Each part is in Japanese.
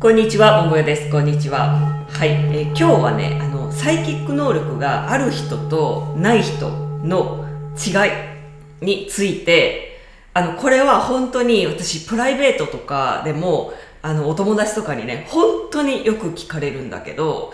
こんにちは、ももよです。こんにちは。はい、今日はね、サイキック能力がある人とない人の違いについて、これは本当に私プライベートとかでも、お友達とかにね、本当によく聞かれるんだけど、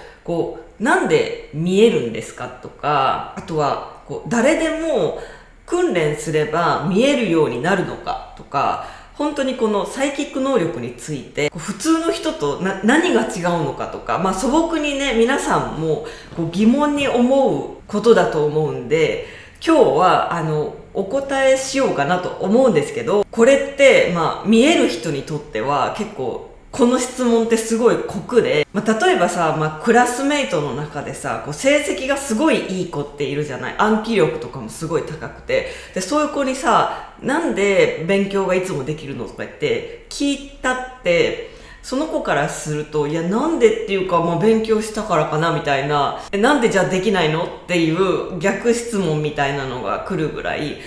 なんで見えるんですかとか、あとは、誰でも訓練すれば見えるようになるのかとか、本当にこのサイキック能力について普通の人と何が違うのかとか、素朴にね皆さんも疑問に思うことだと思うんで、今日はお答えしようかなと思うんですけど、これって見える人にとっては結構この質問ってすごい酷で、例えばさ、クラスメイトの中でさ、成績がすごいいい子っているじゃない。暗記力とかもすごい高くて。で、そういう子にさ、なんで勉強がいつもできるのとか言って聞いたって、その子からすると、いやなんでっていうか、勉強したからかなみたいな、なんでじゃあできないのっていう逆質問みたいなのが来るぐらい、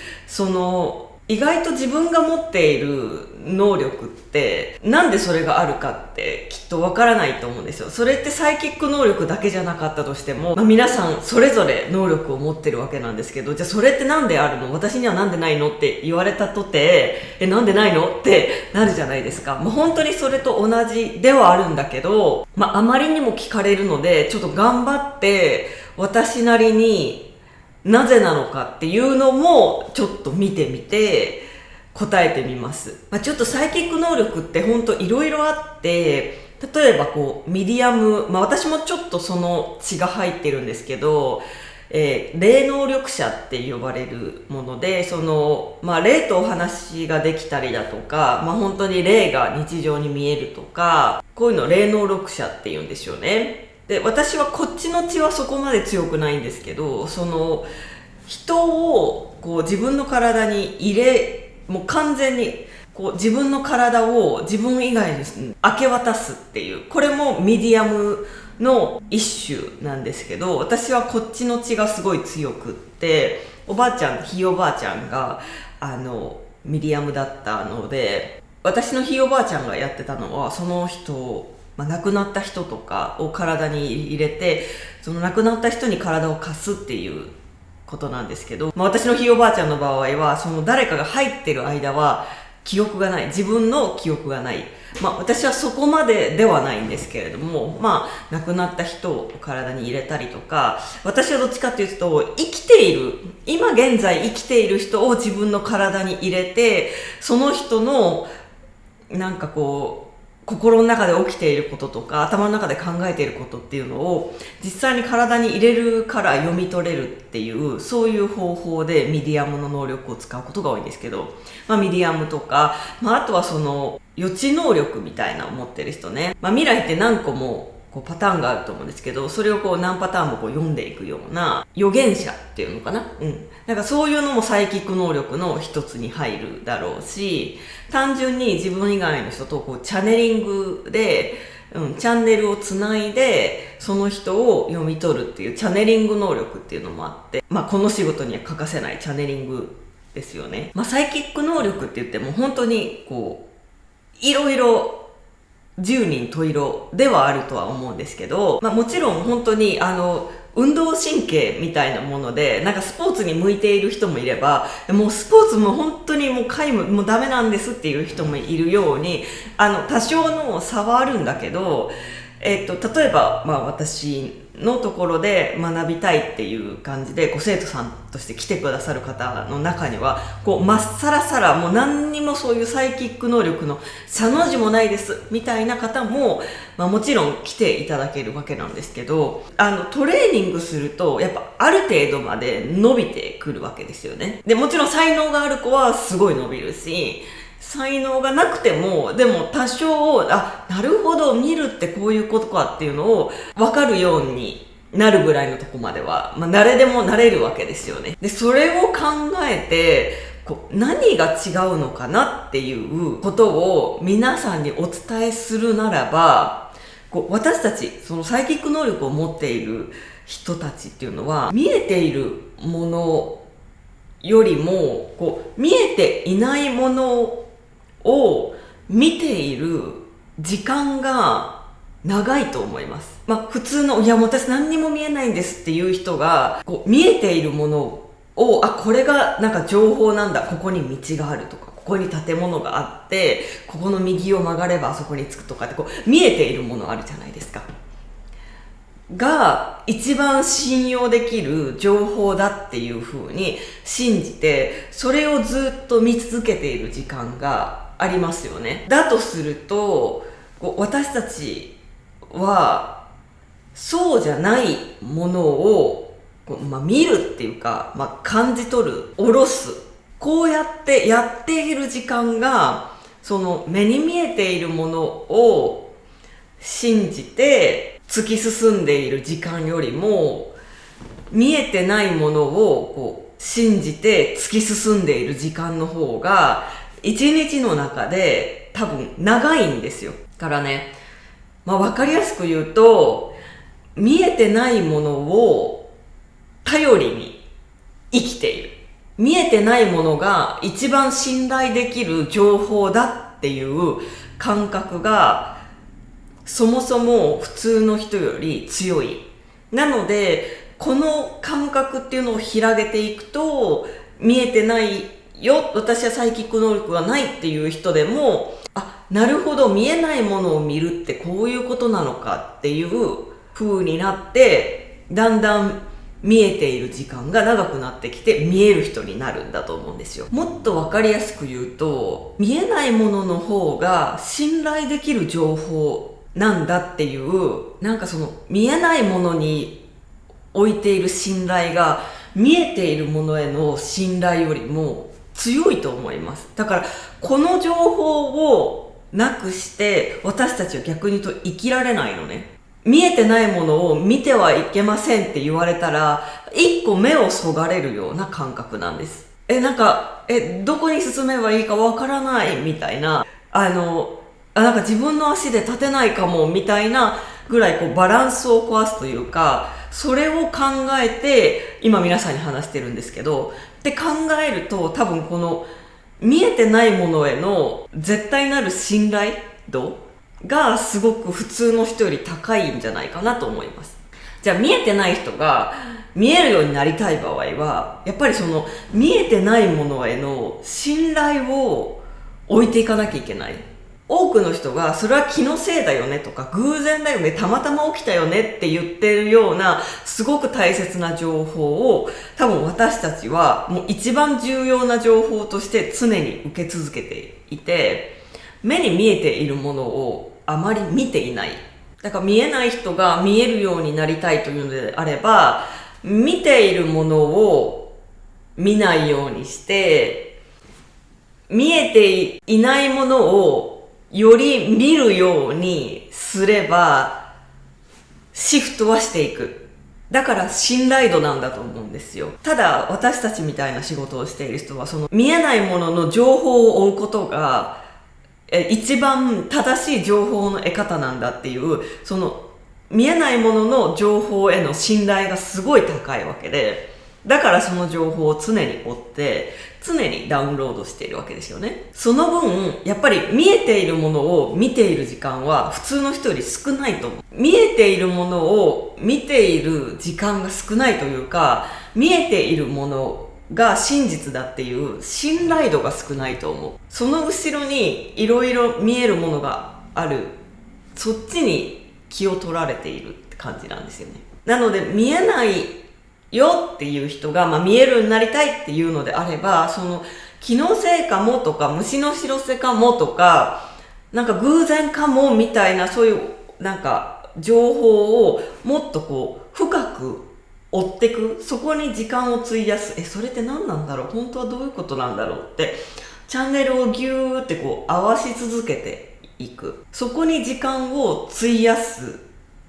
意外と自分が持っている能力ってなんでそれがあるかってきっとわからないと思うんですよ。それってサイキック能力だけじゃなかったとしても、皆さんそれぞれ能力を持ってるわけなんですけど、じゃあそれってなんであるの、私にはなんでないのって言われたとて、なんでないのってなるじゃないですか。本当にそれと同じではあるんだけど、あまりにも聞かれるのでちょっと頑張って私なりになぜなのかっていうのもちょっと見てみて答えてみます。ちょっとサイキック能力ってほんといろいろあって、例えばミディアム、私もちょっとその血が入ってるんですけど、霊能力者って呼ばれるもので、霊とお話ができたりだとか、本当に霊が日常に見えるとか、こういうの霊能力者って言うんですよね。で、私はこっちの血はそこまで強くないんですけど、人を自分の体にもう完全に自分の体を自分以外に明け渡すっていう、これもミディアムの一種なんですけど、私はこっちの血がすごい強くって、ひいおばあちゃんがミディアムだったので、私のひいおばあちゃんがやってたのは、その人亡くなった人とかを体に入れて、その亡くなった人に体を貸すっていうことなんですけど、私のひいおばあちゃんの場合は、その誰かが入ってる間は記憶がない、自分の記憶がない。私はそこまでではないんですけれども、亡くなった人を体に入れたりとか、私はどっちかっていうと、今現在生きている人を自分の体に入れて、その人の心の中で起きていることとか頭の中で考えていることっていうのを実際に体に入れるから読み取れるっていう、そういう方法でミディアムの能力を使うことが多いんですけど、ミディアムとか、あとは予知能力みたいなのを持ってる人ね、未来って何個もパターンがあると思うんですけど、それを何パターンも読んでいくような預言者っていうのかな、そういうのもサイキック能力の一つに入るだろうし、単純に自分以外の人とチャネリングで、チャンネルをつないでその人を読み取るっていうチャネリング能力っていうのもあって、この仕事には欠かせないチャネリングですよね。サイキック能力って言っても本当にいろいろ十人十色ではあるとは思うんですけど、もちろん本当に運動神経みたいなものでスポーツに向いている人もいれば、もうスポーツも本当にもう皆無もうダメなんですっていう人もいるように、多少の差はあるんだけど、例えば私のところで学びたいっていう感じで生徒さんとして来てくださる方の中にはまっさらさらもう何にもそういうサイキック能力のさの字もないですみたいな方も、もちろん来ていただけるわけなんですけど、トレーニングするとやっぱある程度まで伸びてくるわけですよね。でもちろん才能がある子はすごい伸びるし、才能がなくてもでも多少なるほど見るってこういうことかっていうのを分かるようになるぐらいのとこまでは、誰でもなれるわけですよね。でそれを考えて何が違うのかなっていうことを皆さんにお伝えするならば、私たちそのサイキック能力を持っている人たちっていうのは、見えているものよりも見えていないものを見ている時間が長いと思います。普通の、いやもう私何にも見えないんですっていう人が、見えているものを、これがなんか情報なんだ、ここに道があるとか、ここに建物があって、ここの右を曲がればあそこに着くとかって見えているものあるじゃないですか。が一番信用できる情報だっていう風に信じて、それをずっと見続けている時間がありますよね。だとすると、私たちはそうじゃないものを、見るっていうか、感じ取る、下ろす、こうやってやっている時間が、その目に見えているものを信じて突き進んでいる時間よりも、見えてないものを信じて突き進んでいる時間の方が一日の中で多分長いんですよ。だからね、わかりやすく言うと、見えてないものを頼りに生きている。見えてないものが一番信頼できる情報だっていう感覚がそもそも普通の人より強い。なので、この感覚っていうのを広げていくと、見えてないよ、私はサイキック能力がないっていう人でも、なるほど、見えないものを見るってこういうことなのかっていう風になって、だんだん見えている時間が長くなってきて見える人になるんだと思うんですよ。もっとわかりやすく言うと、見えないものの方が信頼できる情報なんだっていう、なんかその見えないものに置いている信頼が見えているものへの信頼よりも強いと思います。だからこの情報をなくして私たちは逆に言うと生きられないのね。見えてないものを見てはいけませんって言われたら、一個目をそがれるような感覚なんです。どこに進めばいいかわからないみたいな、なんか自分の足で立てないかもみたいなぐらいバランスを壊すというか、それを考えて今皆さんに話してるんですけど、って考えると多分この見えてないものへの絶対なる信頼度がすごく普通の人より高いんじゃないかなと思います。じゃあ見えてない人が見えるようになりたい場合は、やっぱりその見えてないものへの信頼を置いていかなきゃいけない。多くの人がそれは気のせいだよねとか偶然だよね、たまたま起きたよねって言ってるようなすごく大切な情報を多分私たちはもう一番重要な情報として常に受け続けていて、目に見えているものをあまり見ていない。だから見えない人が見えるようになりたいというのであれば、見ているものを見ないようにして、見えていないものをより見るようにすればシフトはしていく。だから信頼度なんだと思うんですよ。ただ私たちみたいな仕事をしている人はその見えないものの情報を追うことが一番正しい情報の得方なんだっていう、その見えないものの情報への信頼がすごい高いわけで、だからその情報を常に追って常にダウンロードしているわけですよね。その分やっぱり見えているものを見ている時間は普通の人より少ないと思う。見えているものを見ている時間が少ないというか、見えているものが真実だっていう信頼度が少ないと思う。その後ろにいろいろ見えるものがある、そっちに気を取られているって感じなんですよね。なので見えないよっていう人が、見えるようになりたいっていうのであれば、その気のせいかもとか虫の知らせかもとか、なんか偶然かもみたいな、そういうなんか情報をもっと深く追っていく、そこに時間を費やす。それって何なんだろう、本当はどういうことなんだろうってチャンネルをギューって合わし続けていく、そこに時間を費やす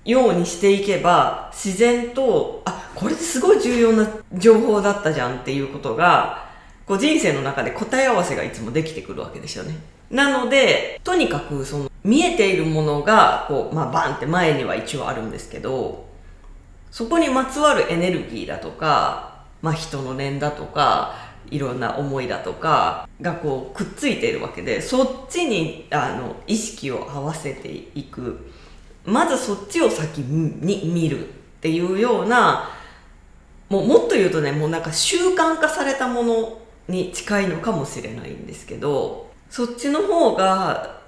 ようにしていけば、自然とこれってすごい重要な情報だったじゃんっていうことが人生の中で答え合わせがいつもできてくるわけですよね。なのでとにかくその見えているものがバンって前には一応あるんですけど、そこにまつわるエネルギーだとか、人の念だとか、いろんな思いだとかがこうくっついているわけで、そっちに意識を合わせていく、まずそっちを先に見るっていうような、もっと言うとね、もうなんか習慣化されたものに近いのかもしれないんですけど、そっちの方が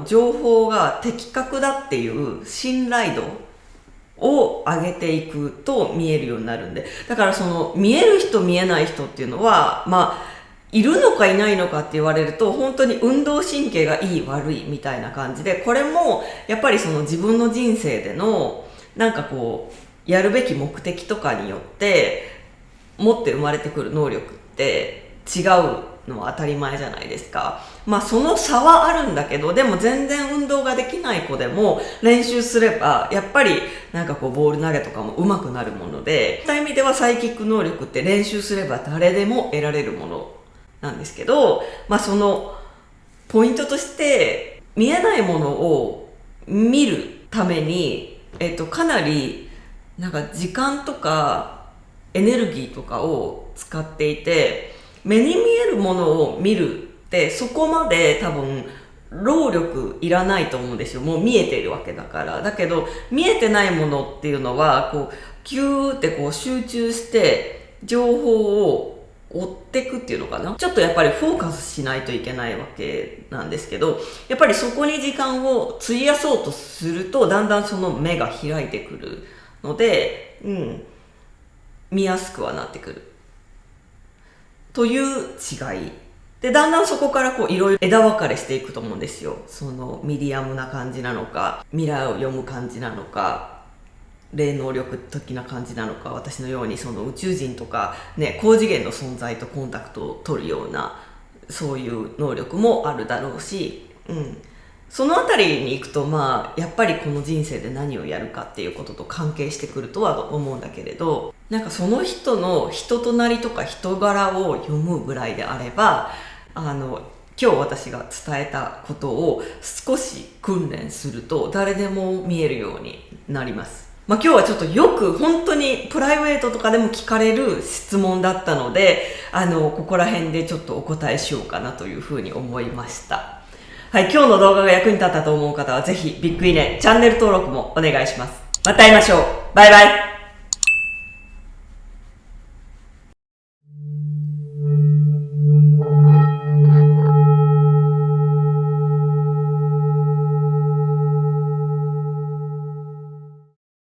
情報が的確だっていう信頼度を上げていくと見えるようになるんで、だからその見える人見えない人っていうのは、いるのかいないのかって言われると、本当に運動神経がいい悪いみたいな感じで、これもやっぱりその自分の人生でのなんかこうやるべき目的とかによって持って生まれてくる能力って違うのは当たり前じゃないですか。その差はあるんだけど、でも全然運動ができない子でも練習すればやっぱりなんかこうボール投げとかも上手くなるもので、そういう意味ではサイキック能力って練習すれば誰でも得られるものなんですけど、そのポイントとして見えないものを見るために、かなりなんか時間とかエネルギーとかを使っていて、目に見えるものを見るってそこまで多分労力いらないと思うんですよ。もう見えているわけだから。だけど見えてないものっていうのはこうキューってこう集中して情報を追っていくっていうのかな。ちょっとやっぱりフォーカスしないといけないわけなんですけど、やっぱりそこに時間を費やそうとするとだんだんその目が開いてくるので、見やすくはなってくるという違いで、だんだんそこからこういろいろ枝分かれしていくと思うんですよ。そのミディアムな感じなのか、未来を読む感じなのか、霊能力的な感じなのか、私のようにその宇宙人とかね、高次元の存在とコンタクトを取るようなそういう能力もあるだろうし、そのあたりに行くとやっぱりこの人生で何をやるかっていうことと関係してくるとは思うんだけれど、なんかその人の人となりとか人柄を読むぐらいであれば、今日私が伝えたことを少し訓練すると誰でも見えるようになります。今日はちょっとよく本当にプライベートとかでも聞かれる質問だったので、ここら辺でちょっとお答えしようかなというふうに思いました。はい、今日の動画が役に立ったと思う方はぜひビッグいいね、チャンネル登録もお願いします。また会いましょう。バイバイ。